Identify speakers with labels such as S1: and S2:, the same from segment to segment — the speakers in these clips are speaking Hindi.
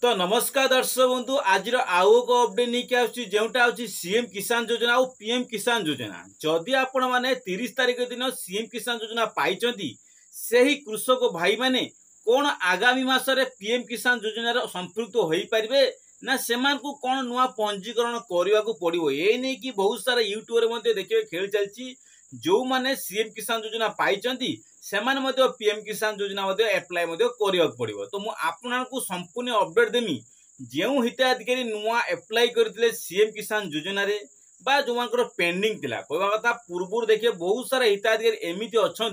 S1: तो नमस्कार दर्शक बंधु आज आउ एक अपडेट नहीं जोटा हूँ सीएम किसान योजना और पीएम किसान योजना। जदि आपण मैंने 30 तारिख दिन सीएम किसान योजना पाई से ही कृषक भाई मैंने कौन आगामी मासरे पीएम किसान योजना संपृक्त हो पारे ना से कौन नुआ पंजीकरण करने को पड़ो ये नहीं कि बहुत सारा यूट्यूब देखिए खेल चलती जो मैंने सीएम किसान योजना पाई से पीएम किसान योजना एप्लाय करने पड़ो। तो मुझे संपूर्ण अपडेट देमी जो हिताधिकारी नुआ एप्लाय करते सीएम किसान योजना रे बा जो पेंडिंग थिला कहवा कथा पूर्व देखिए बहुत सारा हिताधिकारी एमती अच्छा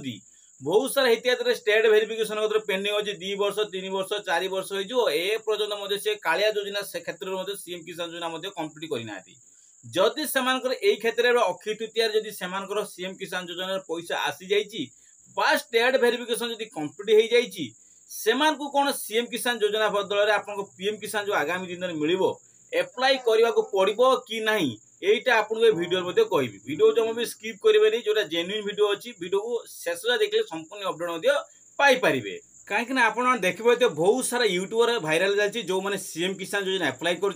S1: बहुत सारा हिताधिकारी स्टेट वेरिफिकेशन पेंडिंग अच्छे 2 वर्ष 3 वर्ष 4 वर्ष हो से कालिया योजना से क्षेत्र में सीएम किसान योजना कंप्लीट करना जदि से क्षेत्र में अक्षय तृतीय जदि से सीएम किसान योजना पैसा आसी जाइए बा स्टेट वेरिफिकेशन जदि कंप्लीट हो जाइए से कौन सीएम किसान योजना बदल में पीएम किसान जो आगामी दिन में मिल एप्लाय करने को पड़ो कि नहीं यहीटा आपको भिडियो कहि भिडियो जमा भी स्किप करेंगे जो जेन्युइन भिडियो अच्छी भिडियो को शेष देखिए संपूर्ण अपडेट पाइपर कहीं आप देखिए तो बहुत सारा यूट्यूबर भाइराल चलती जो मैंने सीएम किसान योजना एप्लाय कर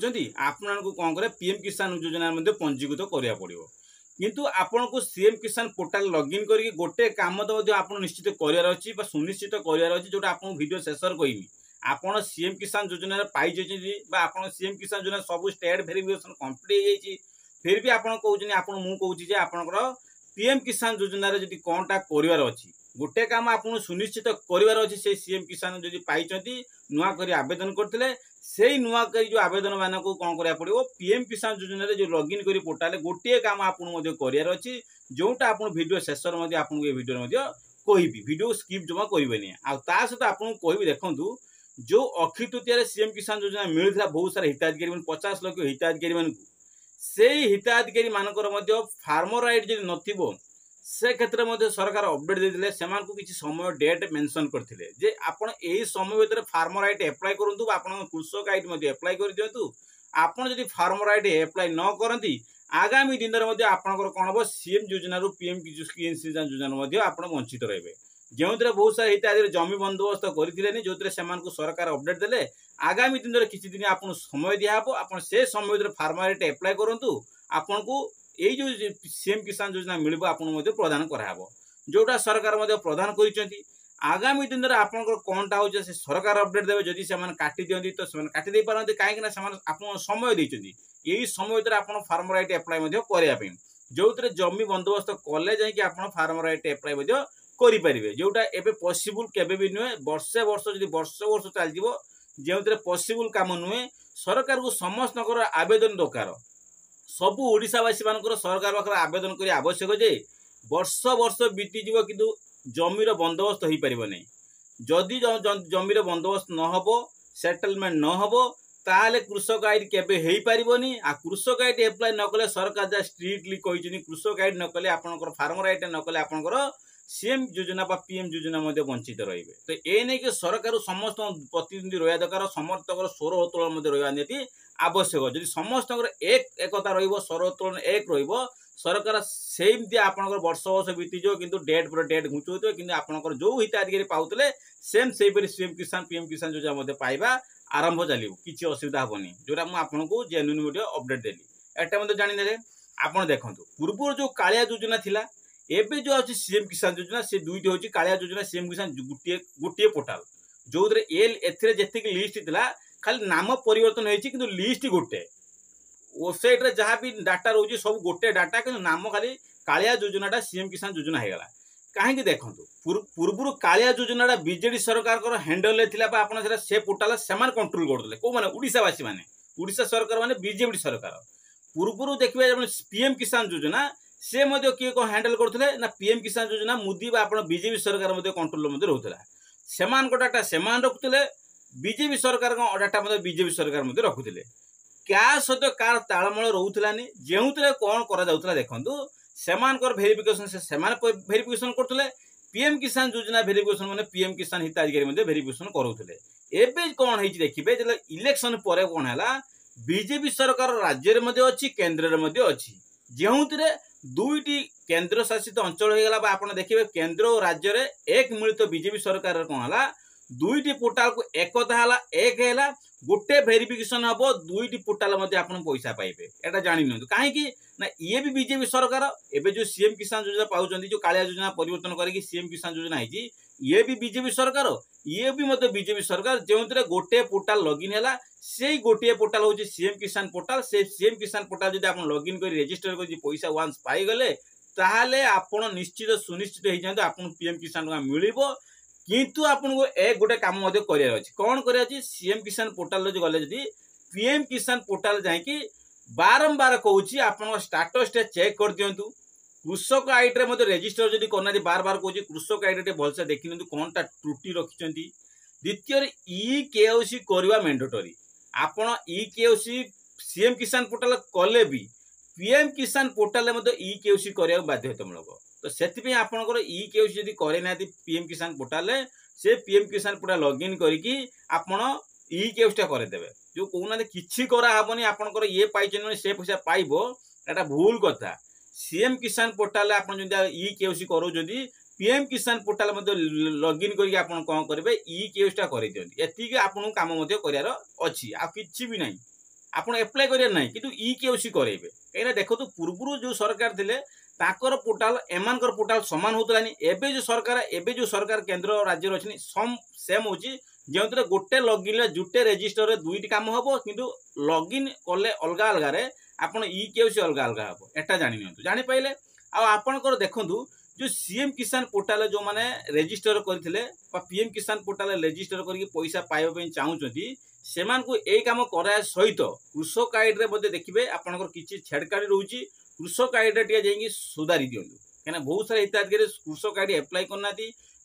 S1: कौन करे पीएम किसान योजना पंजीकृत करने पड़ो किंतु आपन को सीएम किसान पोर्टाल लॉगिन करके गोटे काम तो आप निश्चित करार अच्छी सुनिश्चित करार अच्छी जोटा आप वीडियो शेष कहमी आपन सीएम किसान योजना पाई आप सीएम किसान योजना सब स्टेट वेरिफिकेशन कंप्लीट हो फिर भी आपड़ कहते मुझे आपंकर पीएम किसान योजना जी कौनटा करार अच्छी गोटे काम आप सुनिश्चित करार अच्छी से सीएम किसान जो पाई नुआ कर आवेदन करते से नुआ जो आवेदन मान को कौन करा पड़ो पीएम किसान योजना जो लॉगिन कर पोर्टाल गोटे काम आपको करार अच्छी जोटा आप वीडियो शेष आपको ये वीडियो कहि वीडियो स्किप जमा करेंगे आ सहित आपको कहि देखूँ जो अक्षय तृतीय सीएम किसान योजना मिलता बहुत सारा हिताधिकारी 50 लाख हिताधिकारी मान से हिताधिकारी मानकर फार्मर राइट जब नथिबो से क्षेत्र में सरकार अपडेट देते से किसी समय डेट मेंशन करते जे आपण यही समय भीतर फार्मर राइट एप्लाय करूँ आप कृषक आईडी एप्लाय कर दिंतु आपड़ जब फार्मर राइट एप्लाय न करती आगामी दिन में आपंकर कौन हम सीएम योजना पीएम किसान योजना आप वंचित रहे जो बहुत सारा हिताधिकारी जमी बंदोबस्त करते जो सरकार अपडेट देले आगामी दिन में किसी दिन आप समय दिहब आप से समय भीतर फार्मर राइट एप्लाय करूँ आपन को यही जो सीएम किसान योजना मिल प्रदान कराब जोटा सरकार प्रदान कर आगामी दिन में आपंकर कौनटा हो सरकार अपडेट देवे जदि से काटी दिखती तो काटी दे पारती कहीं आप समय देते यही समय भीतर आप फार्मर राइट एप्लाय करने जो जमी बंदोबस्त कले जाकि फार्मर राइट एप्लाय करेंगे जोटा एवं पॉसिबल केबे भी नुहे वर्षे वर्ष जब वर्ष वर्ष चलो जो पॉसिबल काम नुहे सरकार को समस्त आवेदन दरकार सबू ओडिशावासी मानकर सरकार पाखे आवेदन कर आवश्यक जे वर्ष वर्ष बीतीज किंतु जमीर बंदोबस्त हो पार नहीं जदि जमीर बंदोबस्त न हो सेटलमेंट न हो ताले कृषक आईडी केबे हो पारनी आ कृषक आईडी एप्लाय न कले सरकार जहाँ स्ट्रिक्टली कहते कृषक आईडी न कले आपंकर फार्मर आईडी न कले आपंकर सीएम योजना पीएम योजना वंचित रे तो ये नहीं कि सरकार समस्त प्रतिनिधि रहा दरकार समर्थक स्वर उत्तोलन रहा निहती आवश्यक जदि समस्त एकता स्वर उत्तोलन एक सरकार सेमती आपंकर वर्ष वर्ष बीतीज किंतु डेट पर डेट घुंचुवे कि आपंकर जो हिताधिकारी पाते सेम से सीएम किसान पीएम किसान योजना पाइबा आरंभ चलो किसी असुविधा हेनी जोटा मुझे जेन्युइन वीडियो अपडेट देली एटा जाने आप देखो पूर्व जो कालिया योजना थिला एबे जो अच्छी सीएम किसान योजना से दुईटी हूँ कालिया योजना सीएम किसान गोटे गोटे पोर्टाल जो एथि लिस्ट थी खाली नाम परिवर्तन होती कि लिस्ट गोटे वेबसाइट रे जहाँ भी डाटा रोचे सब गोटे डाटा कि नाम खाली कालिया योजना सीएम किसान योजना होगा कहीं देखो पूर्व कालिया योजना बीजेडी सरकार हैंडल से पोर्टाल से कंट्रोल करते कौ मैंने ओडिशावासी मैंने ओडिशा सरकार मैंने बीजेडी सरकार पूर्व देखिए पीएम किसान योजना से किए कौन हैंडल करते ना पीएम किसान योजना मोदी बीजेपी सरकार कंट्रोल रोला से डाटा से रखुले बीजेपी सरकार डाटा बीजेपी सरकार रखुले क्या सहित कार तालमेल रोलानी जो कौन करा देखु से भेरिफिकेशन से भेरिफिकेशन करते पीएम किसान योजना भेरिफिकेशन मैंने पीएम किसान हिताधिकारी भेरिफिकेशन करुले एवं कौन है देखिए जो इलेक्शन पर कौन है बीजेपी सरकार राज्य में अच्छी केन्द्र में अच्छी जो दुईटी केन्द्र शासित अंचल हो गला आप देखिए केन्द्र और राज्य में एक मिलित बीजेपी सरकार कौन है दुईटी पोर्टाल को एक है गोटे वेरिफिकेशन हम दुईटी पोर्टाल आप पैसा पाइबे एटा जानी नियंतु कहीं ना ये भी बीजेपी सरकार एबे जो सीएम किसान योजना पाउछंती जो कालिया योजना परिवर्तन करके सीएम किसान योजना है ये भी बीजेपी सरकार ये भी मतलब बीजेपी सरकार जो गोटे पोर्टाल लॉगिन है से गोटे पोर्टाल हूँ सीएम किसान पोर्टाल से सीएम किसान पोर्टाल जो आप लॉगिन कर रजिस्टर कर पैसा वान्स पाईगले ताहले आपण निश्चित सुनिश्चित हो जाते आपन पीएम किसान टका मिल किंतु आपको एक गोटे कम करार कौन कर सीएम किसान पोर्टाल गले जदि पीएम किसान पोर्टाल जाकि बारंबार कहूँ आप स्टाटस चेक कर दिंतु कृषक आईडी में रेजिस्टर जब करना बार बार कहूँ कृषक आईडी भलसे देखी नि कौन टा त्रुटि रखिंट द्वितीय ई केओसी करवा मैंडेटरी आपण ई केओसी सीएम किसान पोर्टाल कले भी पीएम किसान पोर्टाल ई केओसी करने बाध्यतामूलक तो से आपंकर ई केओसी जब करेना पीएम किसान पोर्टाल से पीएम किसान पोर्टाल लॉगिन करके आपण ई केओसीटा करदेवे जो कहना किसी कराहबनी आपंकर ये पाई से पैसा पाइब एटा भूल कथा सीएम किसान पोर्टाल आप ई केओसी करोजंती पीएम किसान पोर्टाल लॉगिन करके आपण कौन करेंगे ई केओसीटा कर दिखती एति आपको कम करार अच्छी आ कि भी ना आप एप्लाय करें ना कि ई केओसी करेंगे कहीं देखो पूर्व जो सरकार थे ताकर पोर्टाल एमानकर पोर्टाल सामान होता एबे जो सरकार केंद्र राज्य अच्छी सेम हो जो गोटे लॉगिन जुटे रेजिस्टर दुईटी काम हम किंतु लॉगिन कले अलग अलग आपन ई केओसी अलग अलग हम एटा जानी नियंतु जानी पाइले आपनकर देखंतु जो सीएम किसान पोर्टाल जो माने रेजिस्टर करथिले बा पीएम किसान पोर्टाल रेजिस्टर करके पैसा पाइबा पई चाहउचंती सेमान को एई काम कराया सहित कृषक आईडी रे देखिबे आपनकर किछि छेड़काड़ी रहउची कृषक आईडी टिया जाइए सुधारी दिंतु कहीं बहुत सारा हिताधिकारी कृषक आईडी एप्लाय करना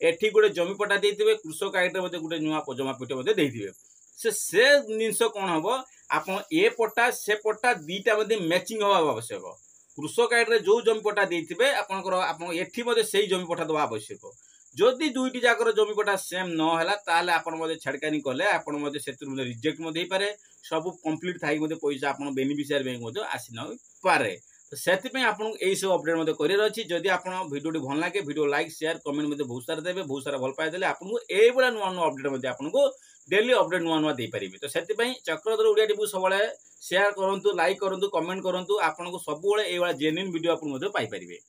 S1: एठी गोटे जमीपटा देते कृषक आईडी गोटे नुआ जमापट्टी देते से जिनस कौन हम आप ए पट्टा से पट्टा दीटा मैचिंग हवा आवश्यक कृषक आईडी जो जमीपटा देते आपंकर एठी से जमीपटा दवा आवश्यक जदि दुईटी जाकर जमीपटा सेम नहला ताले आपण छेड़कानी कले आपण रिजेक्ट पारे सब कंप्लीट थी पैसा आप बेनिफिशियरी बैंक आसी न पारे से आपको यही सब अपडेट करार अच्छी जदि आप भिडियो भल लगे भिडियो लाइक शेयर कमेंट बहुत सारा देवे बहुत सारा भल पाई देले आपको यही भाया नुआ नुआ अपडेट आपको डेली अपडेट नुआ नुआ दे पारे तो से चक्रधर ओडिया टीवी सब शेयर करूँ लाइक करूँ कमेंट करूँ आपको सब ये जेन्युइन वीडियो आप पाइपर।